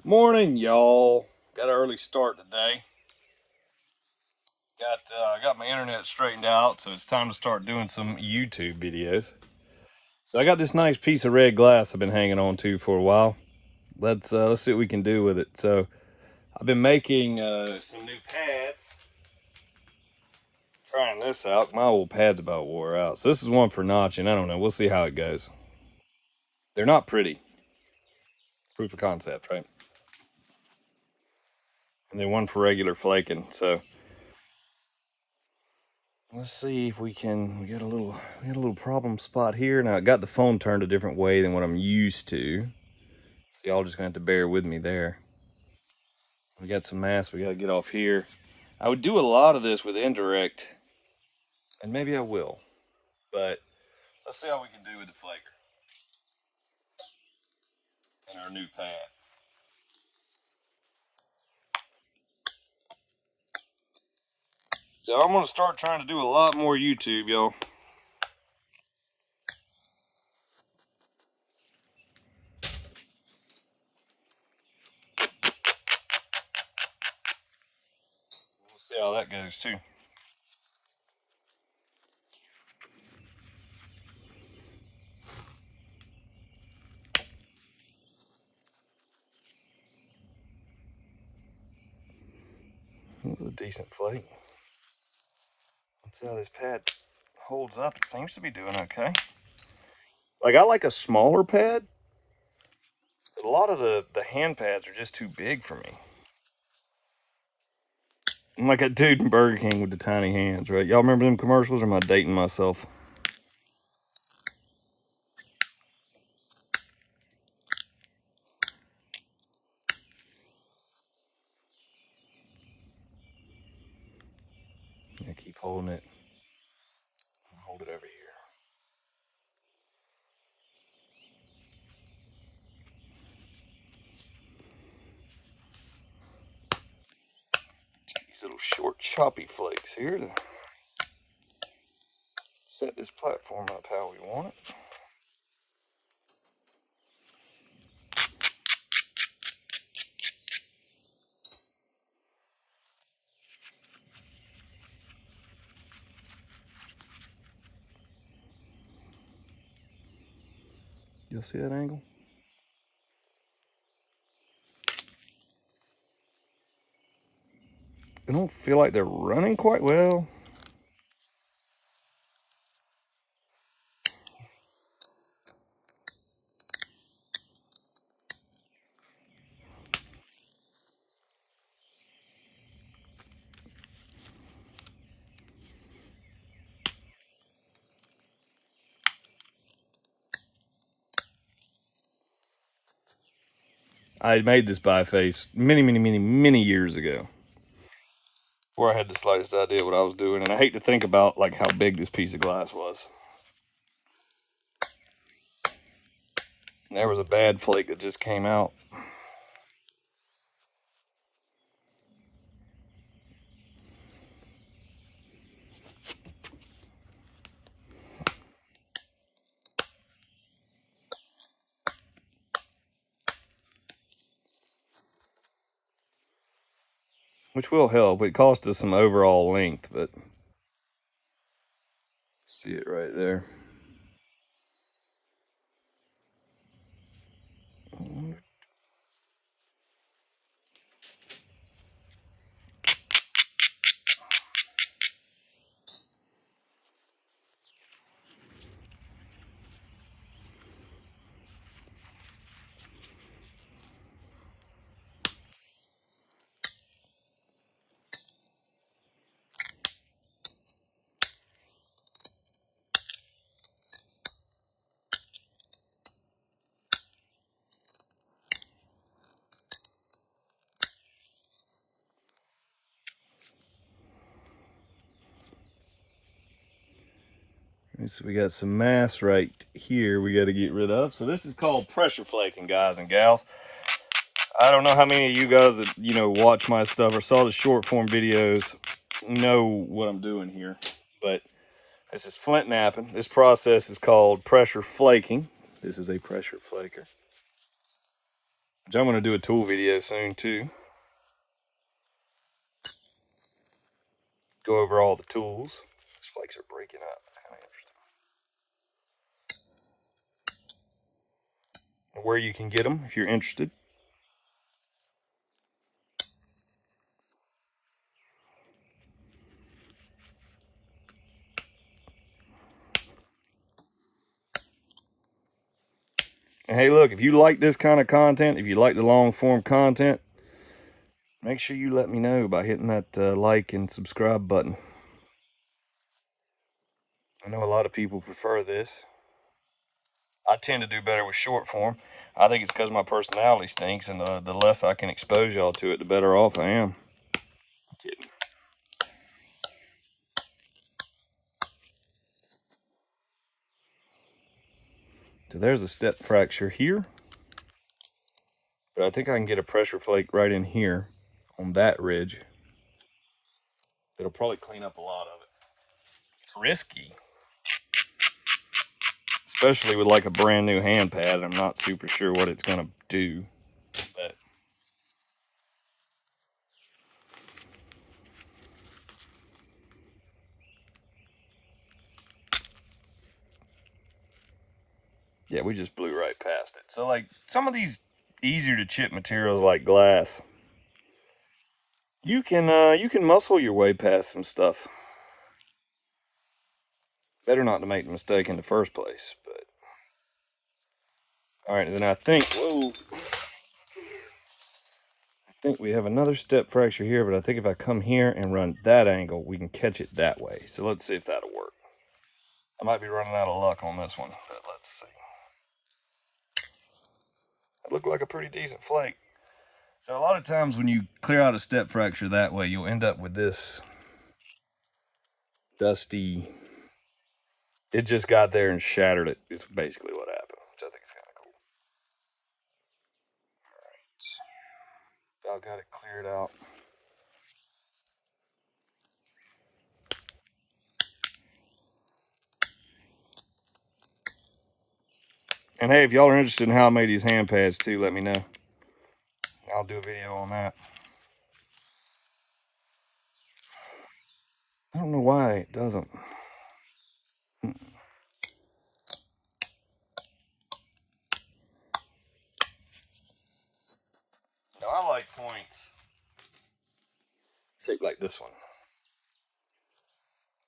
Morning, y'all. Got an early start today. Got my internet straightened out, so it's time to start doing some YouTube videos. So I got this nice piece of red glass I've been hanging on to for a while. Let's see what we can do with it. So I've been making some new pads. Trying this out. My old pad's about wore out. So this is one for notching. I don't know. We'll see how it goes. They're not pretty. Proof of concept, right? And then one for regular flaking. So let's see if we can. We got a little problem spot here. Now I got the phone turned a different way than what I'm used to. So y'all just gonna have to bear with me there. We got some mass we gotta get off here. I would do a lot of this with indirect, and maybe I will. But let's see how we can do with the flaker and our new pad. So I'm gonna start trying to do a lot more YouTube, y'all. We'll see how that goes too. That was a decent flake. Let's see how this pad holds up. It seems to be doing okay. Like, I like a smaller pad. A lot of the hand pads are just too big for me. I'm like a dude in Burger King with the tiny hands, right? Y'all remember them commercials, or am I dating myself? I keep holding it. Hold it over here. These little short choppy flakes here to set this platform up how we want it. You'll see that angle? I don't feel like they're running quite well. I made this biface many years ago, before I had the slightest idea what I was doing, and I hate to think about like how big this piece of glass was. And there was a bad flake that just came out. Which will help. It cost us some overall length, but see it right there. So we got some mass right here we got to get rid of. So this is called pressure flaking, guys and gals. I don't know how many of you guys that watch my stuff or saw the short form videos know what I'm doing here, but this is Flint Knapping. This process is called pressure flaking. This is a pressure flaker. which I'm going to do a tool video soon too. Go over all the tools. These flakes are breaking up. That's kind of interesting. Where you can get them if you're interested. And hey, look, if you like this kind of content, if you like the long form content, make sure you let me know by hitting that like and subscribe button. I know a lot of people prefer this. I tend to do better with short form. I think it's because my personality stinks, and the less I can expose y'all to it, the better off I am. I'm kidding. So there's a step fracture here. But I think I can get a pressure flake right in here on that ridge. It'll probably clean up a lot of it. It's risky, especially with like a brand new hand pad. I'm not super sure what it's gonna do, but yeah, we just blew right past it. So like some of these easier to chip materials like glass, you can muscle your way past some stuff. Better not to make the mistake in the first place, but all right, then I think, whoa, I think we have another step fracture here, but I think if I come here and run that angle, we can catch it that way. So let's see if that'll work. I might be running out of luck on this one, but let's see. It looked like a pretty decent flake. So a lot of times when you clear out a step fracture that way, you'll end up with this dusty, it just got there and shattered it. It's basically what happened, which I think is kind of cool. All right, about got it cleared out. And hey, if y'all are interested in how I made these hand pads too, let me know. I'll do a video on that. I don't know why it doesn't. No, I like points shaped like this one.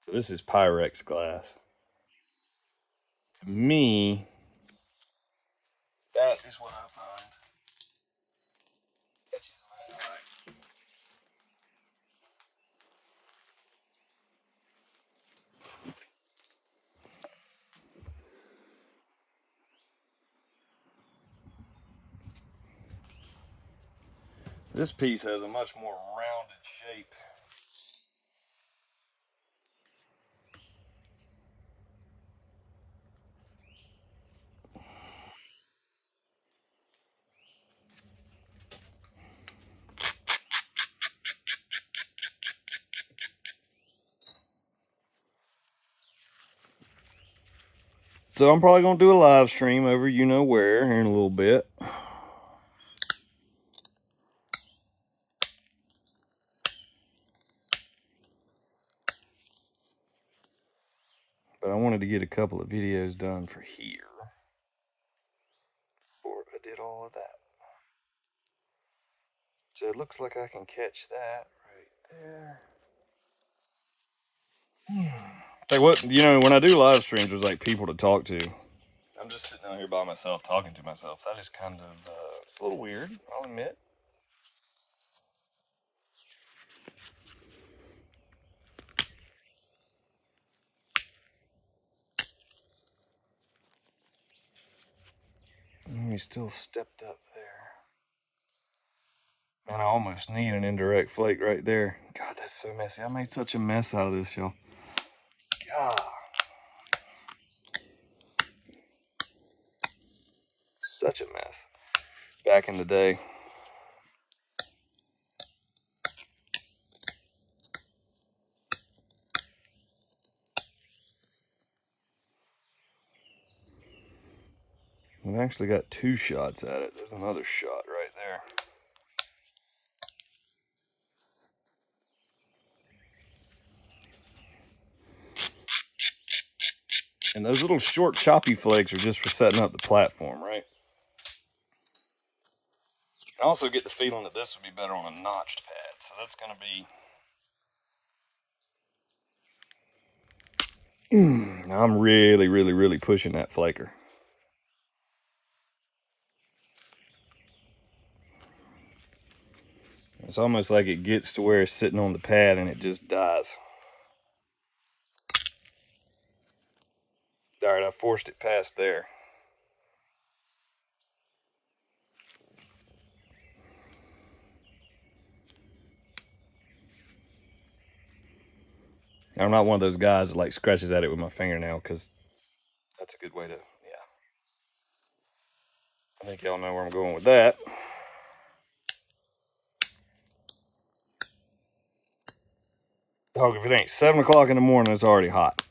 So this is Pyrex glass. To me, that is what I find catches my eye. This piece has a much more rounded shape. So I'm probably gonna do a live stream over you know where here in a little bit. But I wanted to get a couple of videos done for here before I did all of that. So it looks like I can catch that right there. Hey, what, you know, when I do live streams, there's like people to talk to. I'm just sitting out here by myself talking to myself. That is kind of, it's a little weird, I'll admit. And we still stepped up there. Man, I almost need an indirect flake right there. God, that's so messy. I made such a mess out of this, y'all. God. Such a mess. Back in the day. I've actually got two shots at it. There's another shot right And those little short choppy flakes are just for setting up the platform, right? I also get the feeling that this would be better on a notched pad, so that's going to be... I'm really pushing that flaker. It's almost like it gets to where it's sitting on the pad and it just dies. All right, I forced it past there. I'm not one of those guys that like scratches at it with my fingernail, because that's a good way to, yeah. I think y'all know where I'm going with that. Dog, if it ain't 7 o'clock in the morning, it's already hot.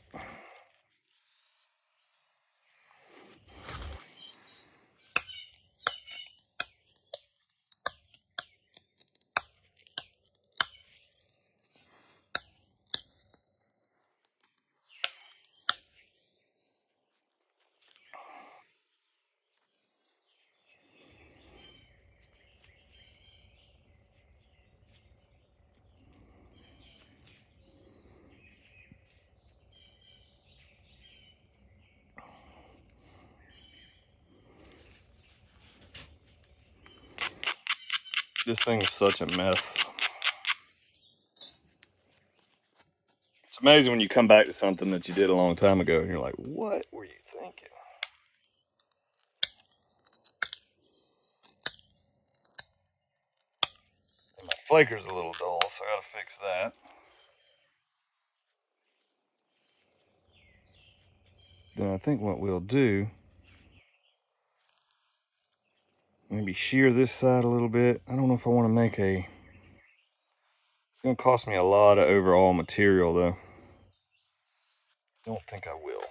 This thing is such a mess. It's amazing when you come back to something that you did a long time ago and you're like, what were you thinking? And my flaker's a little dull, so I gotta fix that. Then I think what we'll do, maybe shear this side a little bit. I don't know if I want to make a... It's going to cost me a lot of overall material, though. Don't think I will.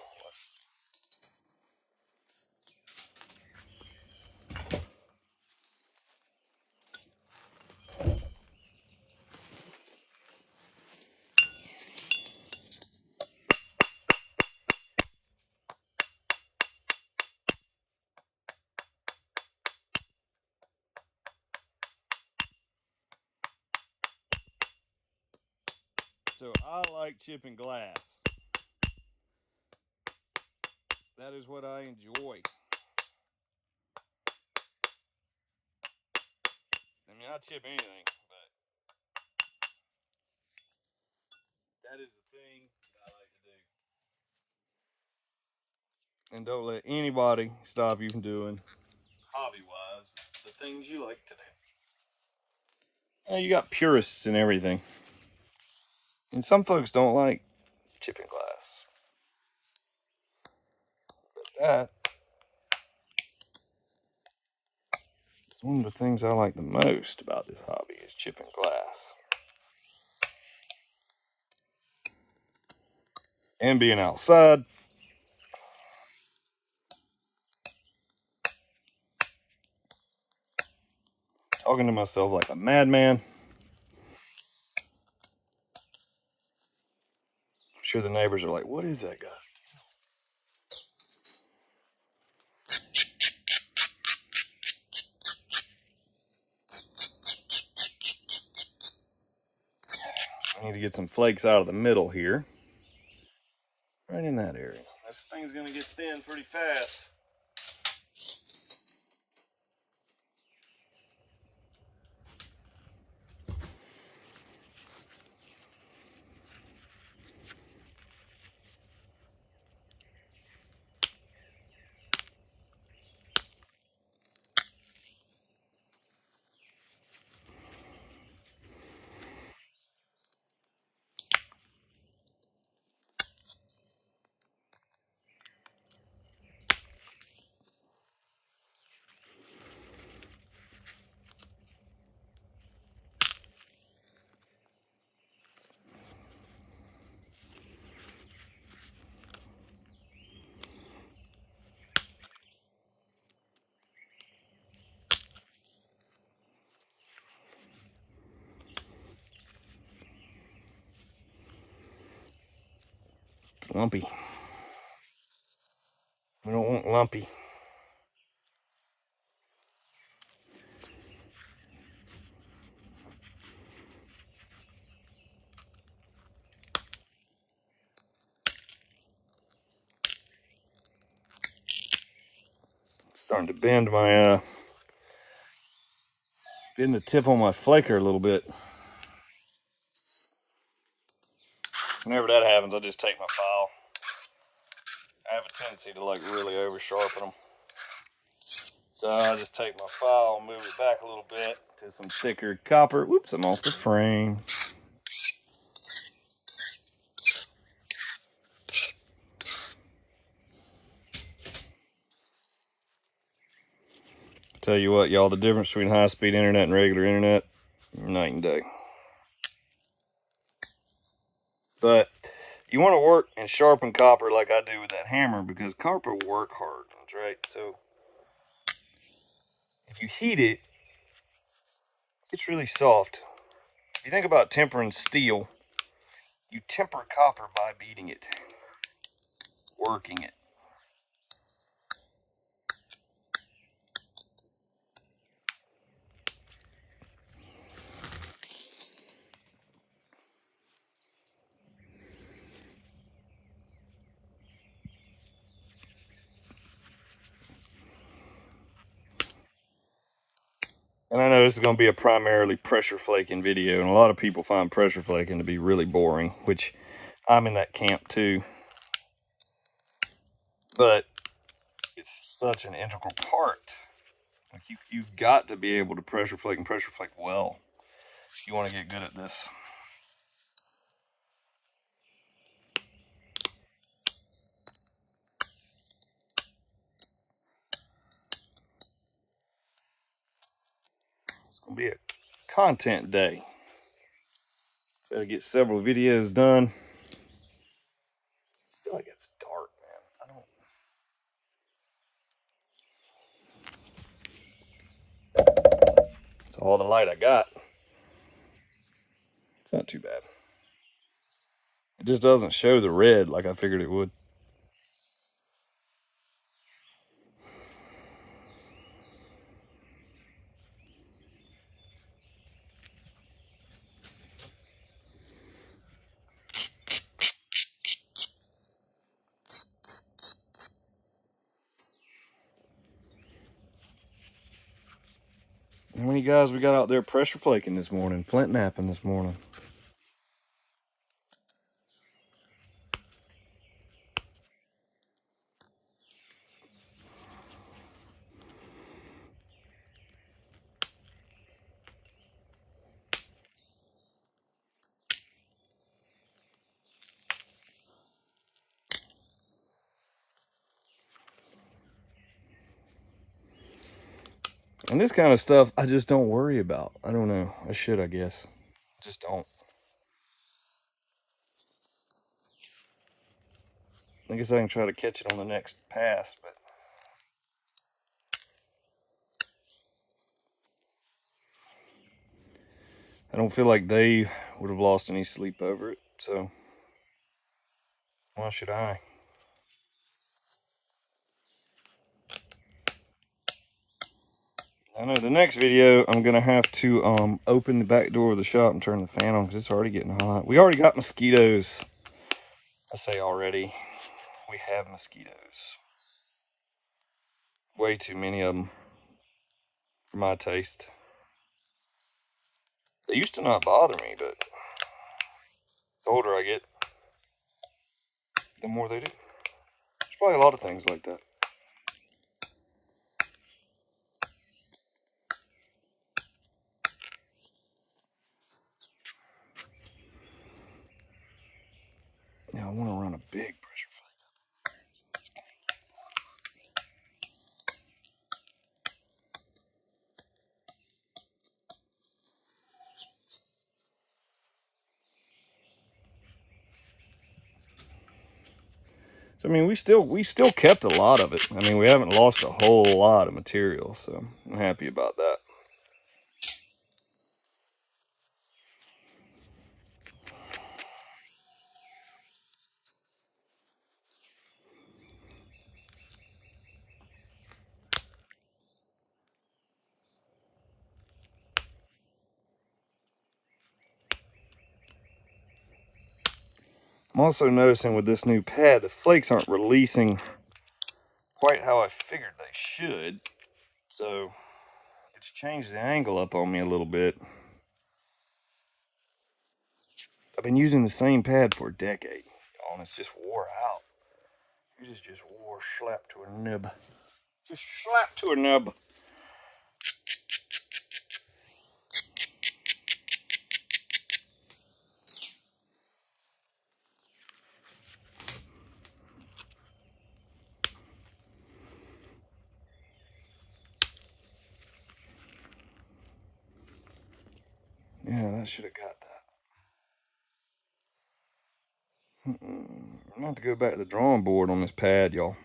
So I like chipping glass. That is what I enjoy. I mean, I chip anything, but that is the thing that I like to do. And don't let anybody stop you from doing, hobby-wise, the things you like to do. You got purists and everything. And some folks don't like chipping glass. But that is one of the things I like the most about this hobby, is chipping glass. And being outside. Talking to myself like a madman. I'm sure the neighbors are like, what is that guy? I need to get some flakes out of the middle here. Right in that area. This thing's gonna get thin pretty fast. Lumpy. We don't want lumpy. Starting to bend my bend the tip on my flaker a little bit. Whenever that happens, I just take my file. I have a tendency to like really over sharpen them. So I just take my file and move it back a little bit to some thicker copper. Whoops, I'm off the frame. Tell you what, y'all, the difference between high-speed internet and regular internet, night and day. But you want to work and sharpen copper like I do with that hammer, because copper work hard, right? So if you heat it, it's really soft. If you think about tempering steel, you temper copper by beating it, working it. And I know this is going to be a primarily pressure flaking video, and a lot of people find pressure flaking to be really boring, which I'm in that camp too. But it's such an integral part. Like you've got to be able to pressure flake and pressure flake well if you want to get good at this. It's going to be a content day. Got to get several videos done. I feel like it's dark, man. It's all the light I got. It's not too bad. It just doesn't show the red like I figured it would. How many guys we got out there pressure flaking this morning, Flint Knapping this morning? And this kind of stuff, I just don't worry about. I don't know. I should, I guess. Just don't. I guess I can try to catch it on the next pass, but I don't feel like they would have lost any sleep over it, so why should I? I know the next video I'm gonna have to open the back door of the shop and turn the fan on because it's already getting hot. We already got mosquitoes. I say already. We have mosquitoes. Way too many of them for my taste. They used to not bother me, but the older I get, the more they do. There's probably a lot of things like that. Yeah, I want to run a big pressure flake. So I mean, we still kept a lot of it. I mean, we haven't lost a whole lot of material, so I'm happy about that. I'm also noticing with this new pad, the flakes aren't releasing quite how I figured they should. So it's changed the angle up on me a little bit. I've been using the same pad for a decade, and it's just wore out. It just wore slap to a nub. Just slap to a nub. Yeah, that should have got that. I'm gonna have to go back to the drawing board on this pad, y'all.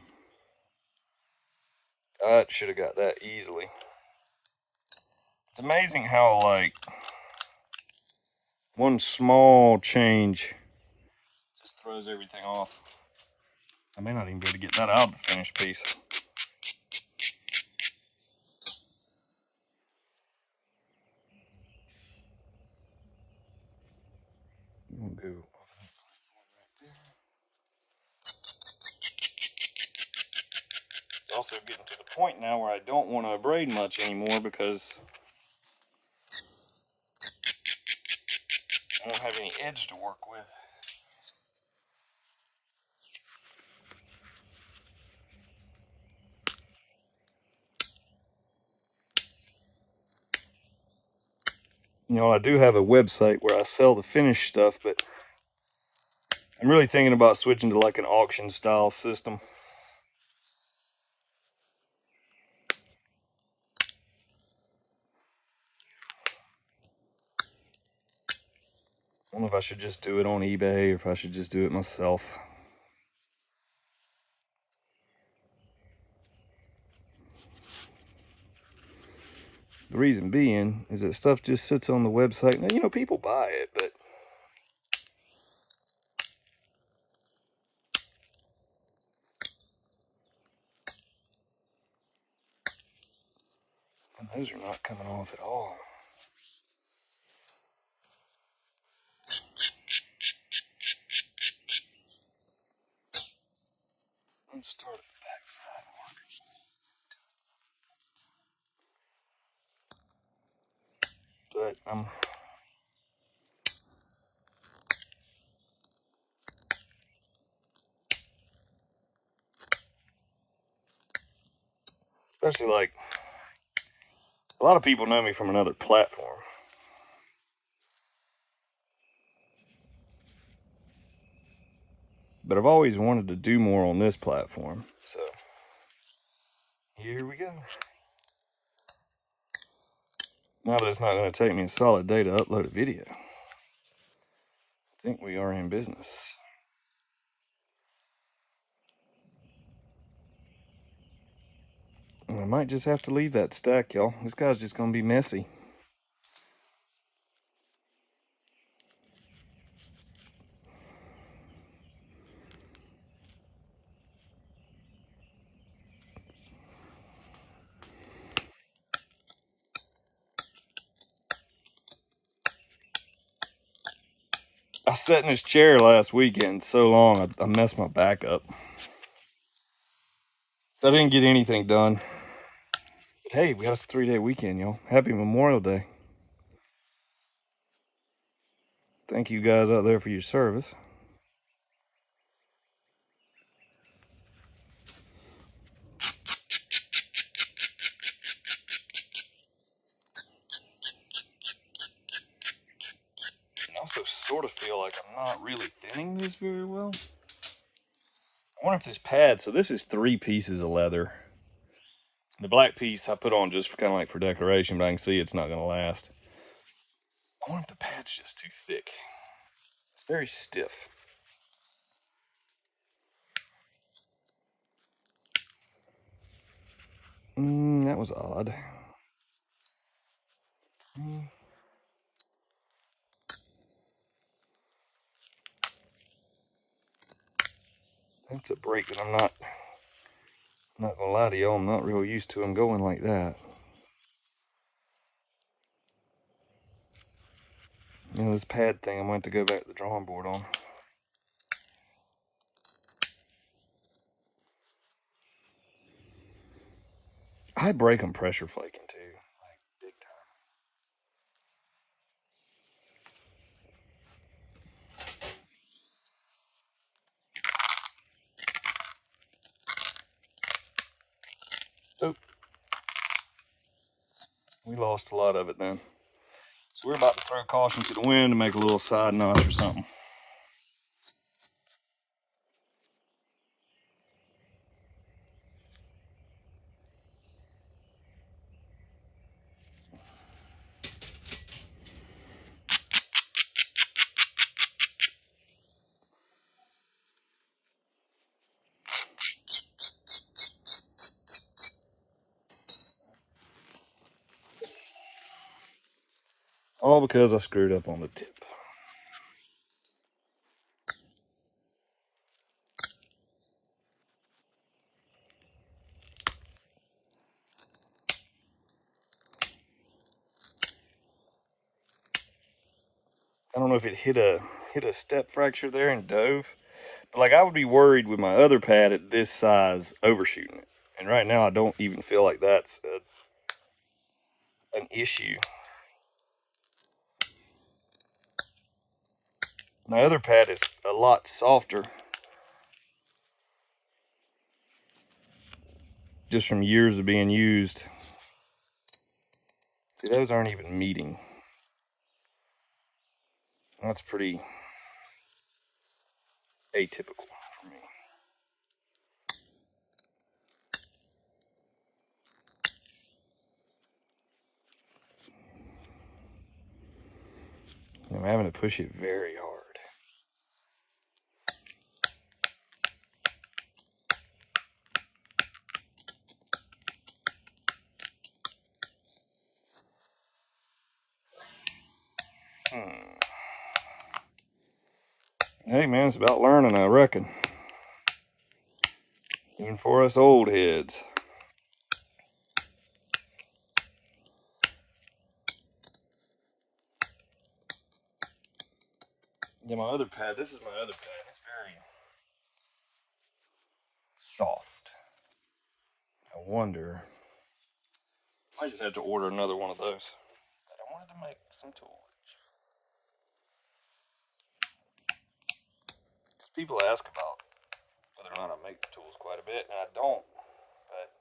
I should have got that easily. It's amazing how, like, one small change just throws everything off. I may not even be able to get that out of the finished piece. We'll go right there. It's also getting to the point now where I don't want to braid much anymore because I don't have any edge to work with. You know, I do have a website where I sell the finished stuff, but I'm really thinking about switching to like an auction style system. I don't know if I should just do it on eBay or if I should just do it myself. The reason being is that stuff just sits on the website. Now, you know, people buy it, but those are not coming off at all. Let's start at the back side. But especially like a lot of people know me from another platform. But I've always wanted to do more on this platform. So here we go. Now that it's not going to take me a solid day to upload a video, I think we are in business. And I might just have to leave that stack, y'all. This guy's just going to be messy. I sat in this chair last weekend so long, I messed my back up. So I didn't get anything done. But hey, we got us a 3-day weekend, y'all. Happy Memorial Day. Thank you guys out there for your service. I also sort of feel like I'm not really thinning this very well. I wonder if this pad, so this is 3 pieces of leather. The black piece I put on just for kind of like for decoration, but I can see it's not going to last. I wonder if the pad's just too thick. It's very stiff. That was odd. That's a break that I'm not gonna lie to y'all, I'm not real used to them going like that. You know, this pad thing I'm going to go back to the drawing board on. I break them pressure flaking too, like big time. So we lost a lot of it then. So we're about to throw caution to the wind to make a little side notch or something. All because I screwed up on the tip. I don't know if it hit a step fracture there and dove. But like I would be worried with my other pad at this size overshooting it. And right now I don't even feel like that's an issue. My other pad is a lot softer. Just from years of being used. See, those aren't even meeting. That's pretty atypical for me. I'm having to push it very hard. Hey man, it's about learning, I reckon. Even for us old heads. Yeah, my other pad, this is my other pad. It's very soft. I wonder, I just have to order another one of those. But I wanted to make some tools. Because people ask about whether or not I make the tools quite a bit, and I don't. But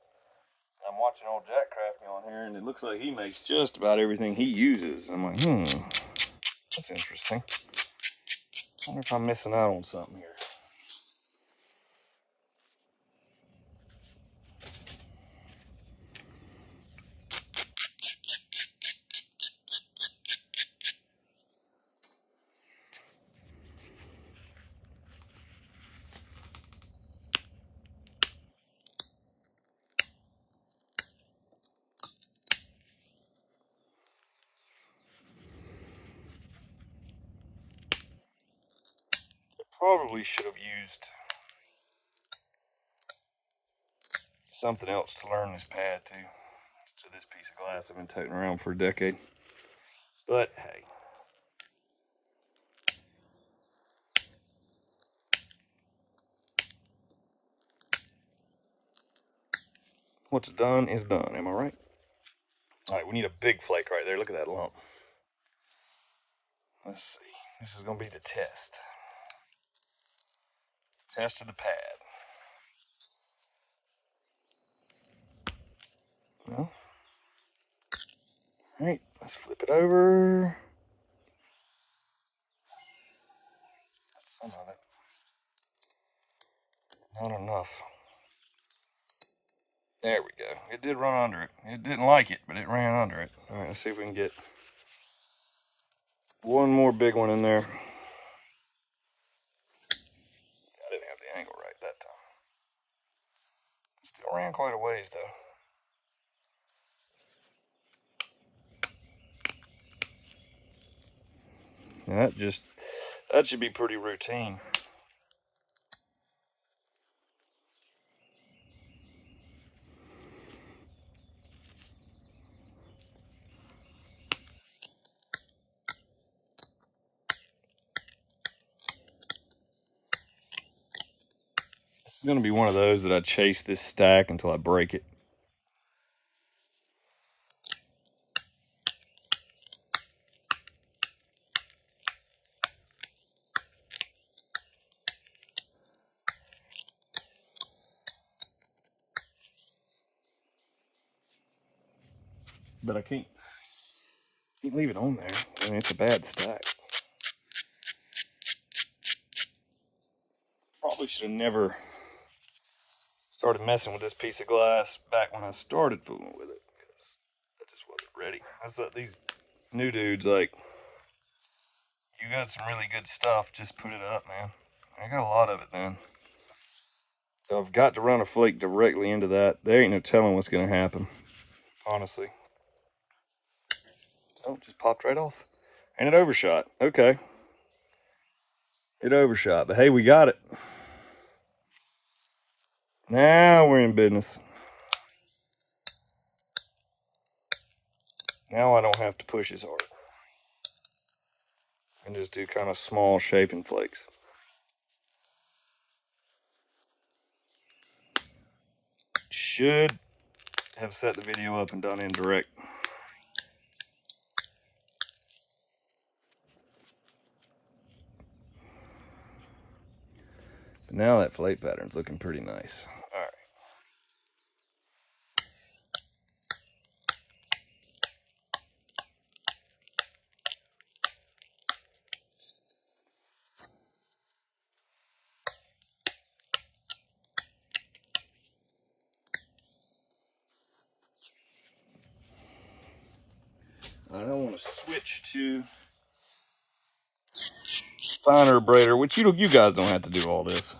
I'm watching old Jack Crafty on here, and it looks like he makes just about everything he uses. I'm like, that's interesting. I wonder if I'm missing out on something here. Probably should have used something else to learn this pad too. To this piece of glass I've been toting around for a decade. But hey. What's done is done, am I right? Alright, we need a big flake right there. Look at that lump. Let's see. This is going to be the test. Test of the pad. Well, alright, let's flip it over. That's some of it. Not enough. There we go. It did run under it. It didn't like it, but it ran under it. Alright, let's see if we can get one more big one in there. I didn't have the angle right that time. Still ran quite a ways though. And that should be pretty routine. This is going to be one of those that I chase this stack until I break it. but I can't leave it on there. I mean, it's a bad stack. Probably should have never started messing with this piece of glass back when I started fooling with it, because I just wasn't ready. That's what these new dudes like. You got some really good stuff, just put it up, man. I got a lot of it, man. So I've got to run a flake directly into that. There ain't no telling what's gonna happen, honestly. Oh, just popped right off. And it overshot. Okay. It overshot, but hey, we got it. Now we're in business. Now I don't have to push as hard. And just do kind of small shaping flakes. Should have set the video up and done indirect. But now that flake pattern's looking pretty nice. All right. I don't want to switch to finer braider, which you guys don't have to do all this.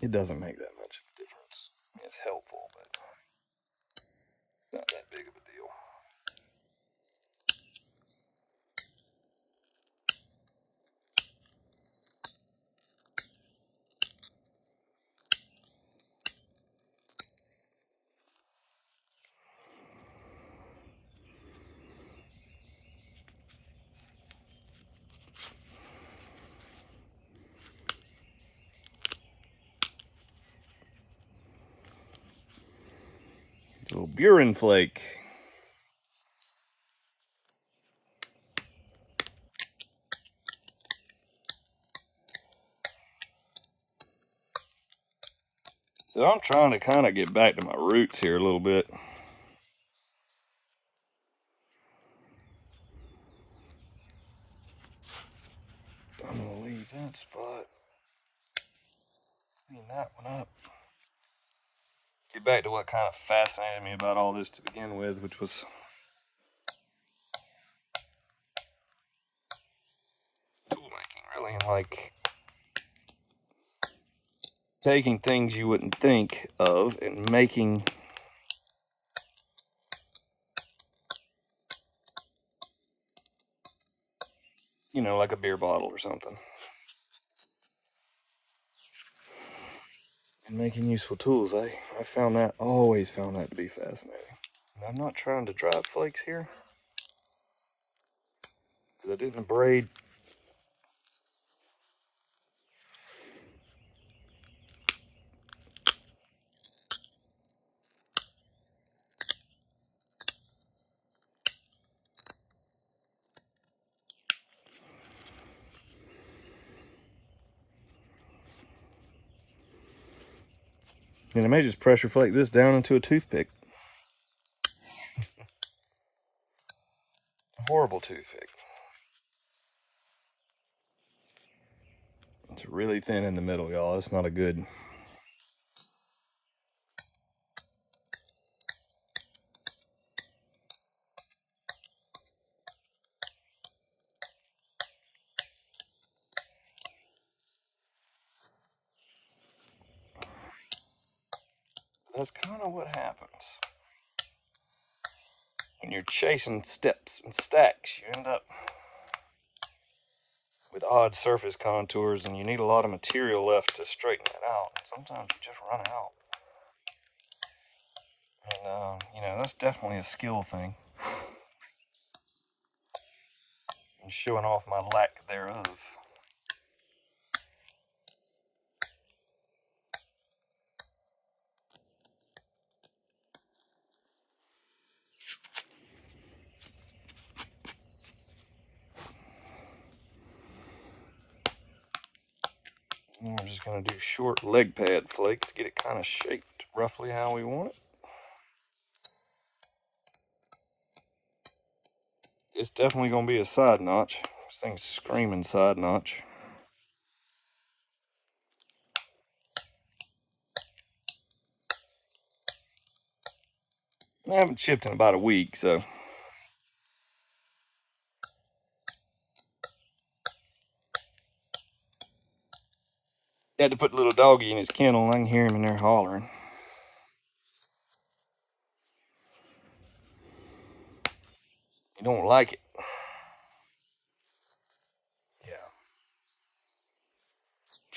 It doesn't make that much of a difference. I mean, it's helpful, but it's not that big of a deal. A little Buren flake. So I'm trying to kind of get back to my roots here a little bit. I'm gonna leave that spot. Clean that one up. Get back to what kind of fascinated me about all this to begin with, which was tool making, really, and like taking things you wouldn't think of and making like a beer bottle or something. And making useful tools. I always found that to be fascinating. And I'm not trying to drive flakes here, because I didn't braid. And I may just pressure flake this down into a toothpick. A horrible toothpick. It's really thin in the middle, y'all. It's not a good. That's kind of what happens when you're chasing steps and stacks. You end up with odd surface contours, and you need a lot of material left to straighten it out. And sometimes you just run out. And that's definitely a skill thing, and showing off my lack thereof. And we're just going to do short leg pad flake to get it kind of shaped. roughly how we want it. It's definitely going to be a side notch. This thing's screaming side notch. I haven't chipped in about a week, so. Had to put the little doggy in his kennel. I can hear him in there hollering. He don't like it. Yeah.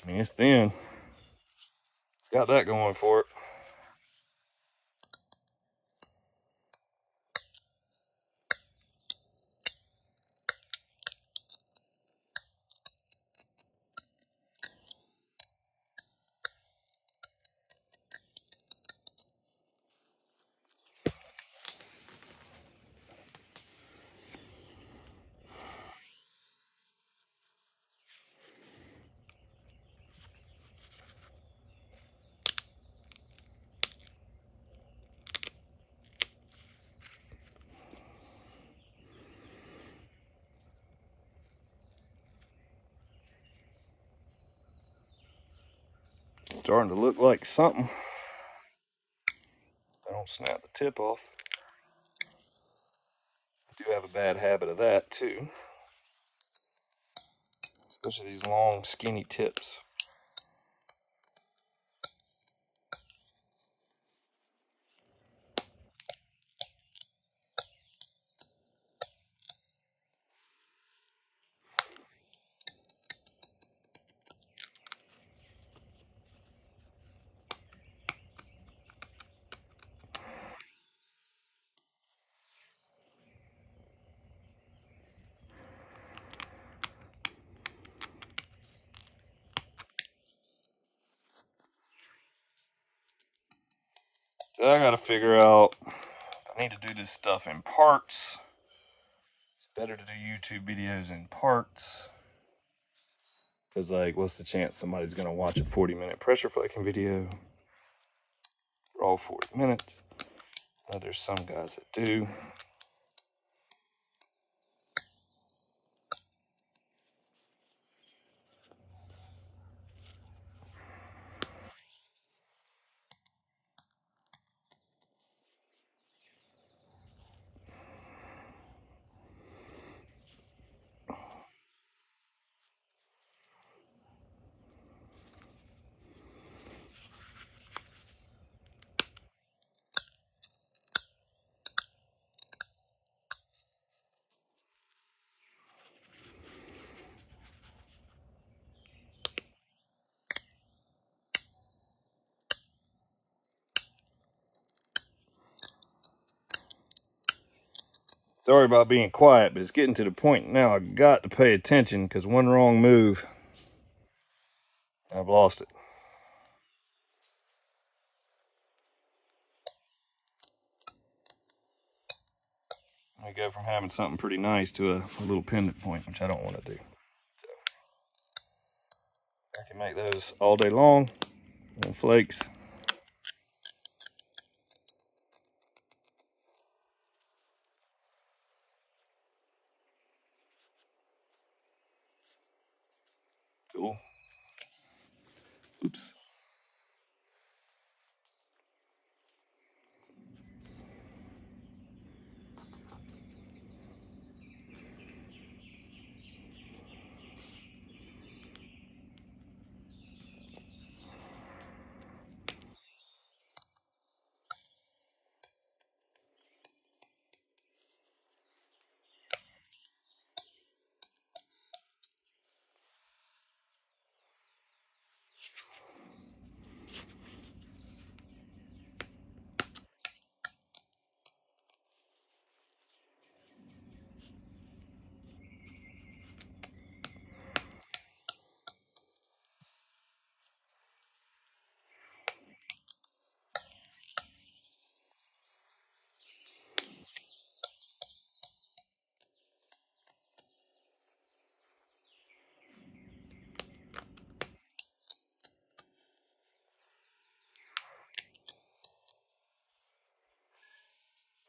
I mean, it's thin. It's got that going for it. Starting to look like something. I don't snap the tip off. I do have a bad habit of that too. Especially these long, skinny tips. So I gotta figure out, I need to do this stuff in parts. It's better to do YouTube videos in parts. Because, like, what's the chance somebody's gonna watch a 40-minute pressure flaking video for all 40 minutes? There's some guys that do. Sorry about being quiet, but it's getting to the point now I got to pay attention because one wrong move, I've lost it. I go from having something pretty nice to a little pendant point, which I don't want to do. So I can make those all day long on flakes. Cool. Oops.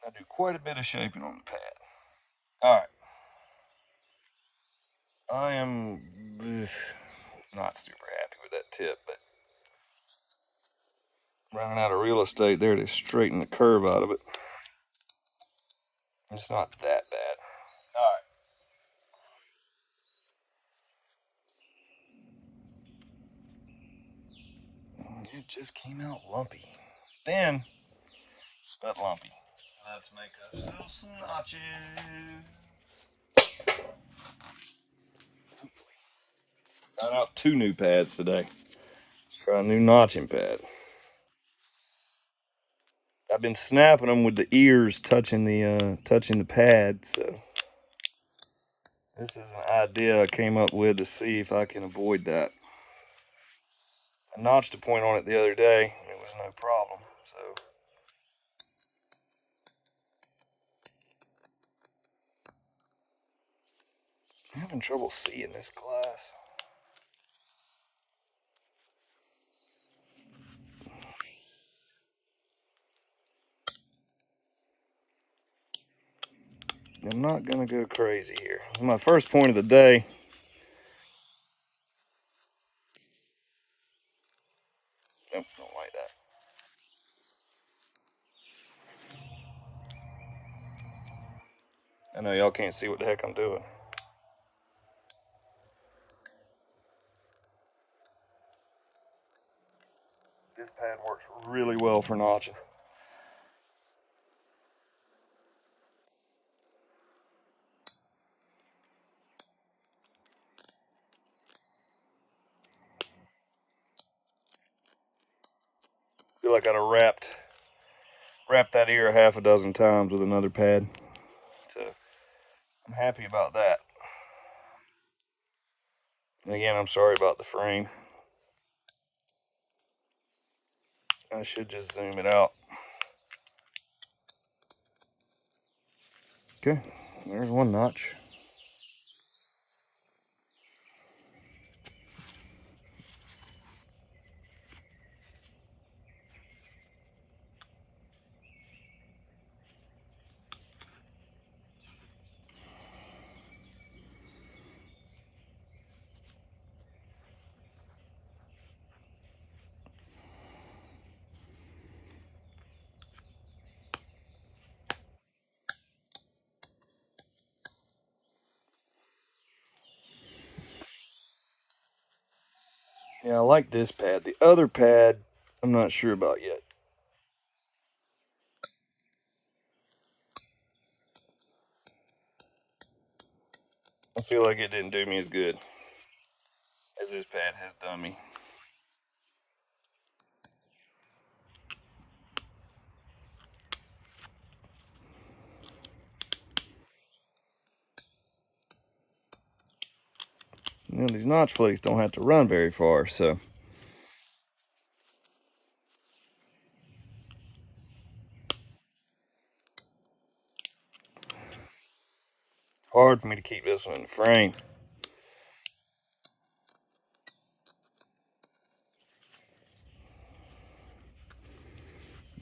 I do quite a bit of shaping on the pad. All right. I am not super happy with that tip, but running out of real estate there to straighten the curve out of it. It's not that bad. All right. It just came out lumpy. Then, but lumpy. Let's make ourselves some notches. Got out 2 new pads today. Let's try a new notching pad. I've been snapping them with the ears touching the pad, so this is an idea I came up with to see if I can avoid that. I notched a point on it the other day, and it was no problem. So I'm having trouble seeing this glass. I'm not gonna go crazy here. This is my first point of the day. Nope, don't like that. I know y'all can't see what the heck I'm doing. This pad works really well for notching. I feel like I'd have wrapped that ear 6 times with another pad. So I'm happy about that. And again, I'm sorry about the frame. I should just zoom it out. Okay, there's one notch. Yeah, I like this pad. The other pad, I'm not sure about yet. I feel like it didn't do me as good as this pad has done me. You know, these notch flakes don't have to run very far, so hard for me to keep this one in the frame.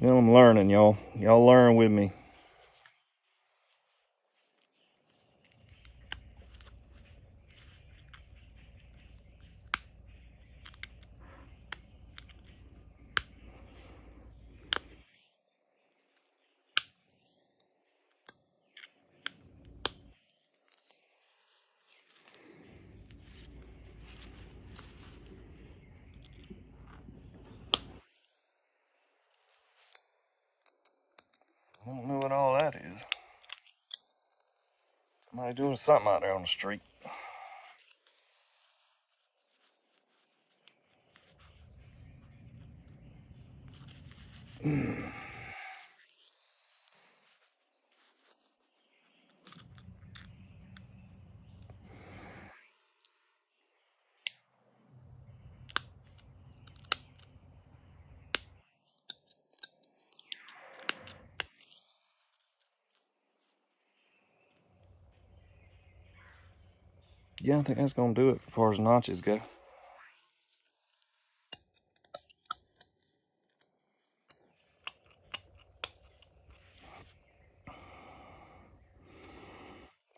Well, I'm learning, y'all. Y'all learn with me. I don't know what all that is. Somebody doing something out there on the street. Yeah, I think that's gonna do it as far as notches go.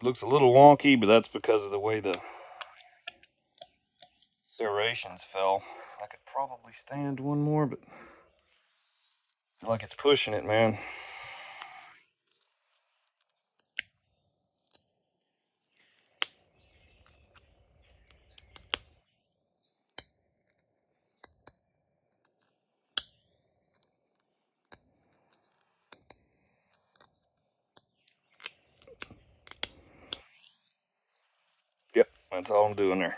It looks a little wonky, but that's because of the way the serrations fell. I could probably stand one more, but I feel like it's pushing it, man. Yep, that's all I'm doing there.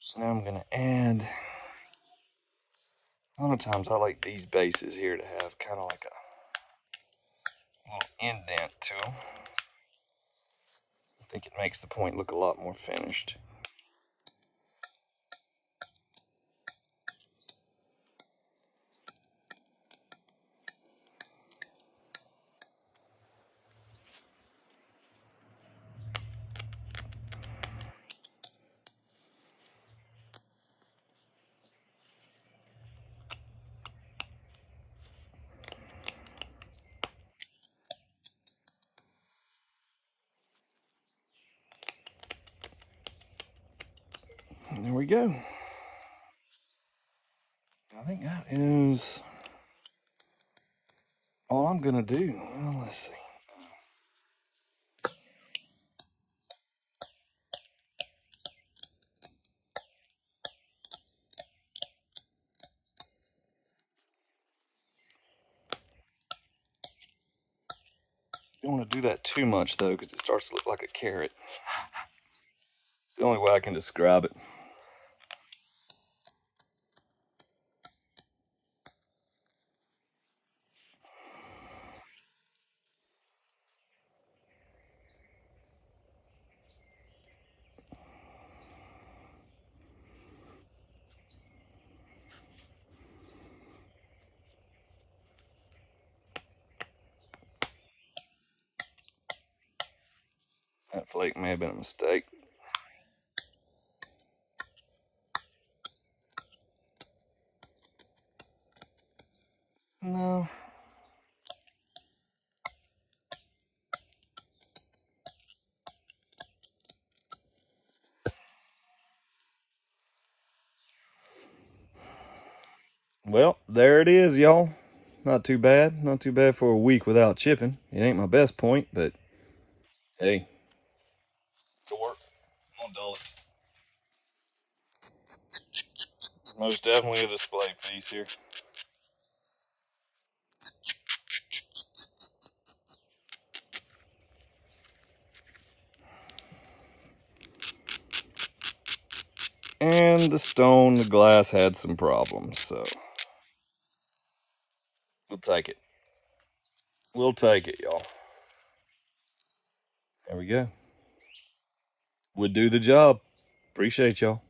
So now I'm gonna add, a lot of times I like these bases here to have kind of like a little indent to them. I think it makes the point look a lot more finished. And there we go. I think that is all I'm gonna do. Well, let's see. You don't want to do that too much though, because it starts to look like a carrot. It's the only way I can describe it. That flake may have been a mistake. No. Well, there it is, y'all. Not too bad. Not too bad for a week without chipping. It ain't my best point, but hey, it'll work. I'm gonna dull it. Most definitely a display piece here. And the glass had some problems, so we'll take it. We'll take it, y'all. There we go. Would do the job. Appreciate y'all.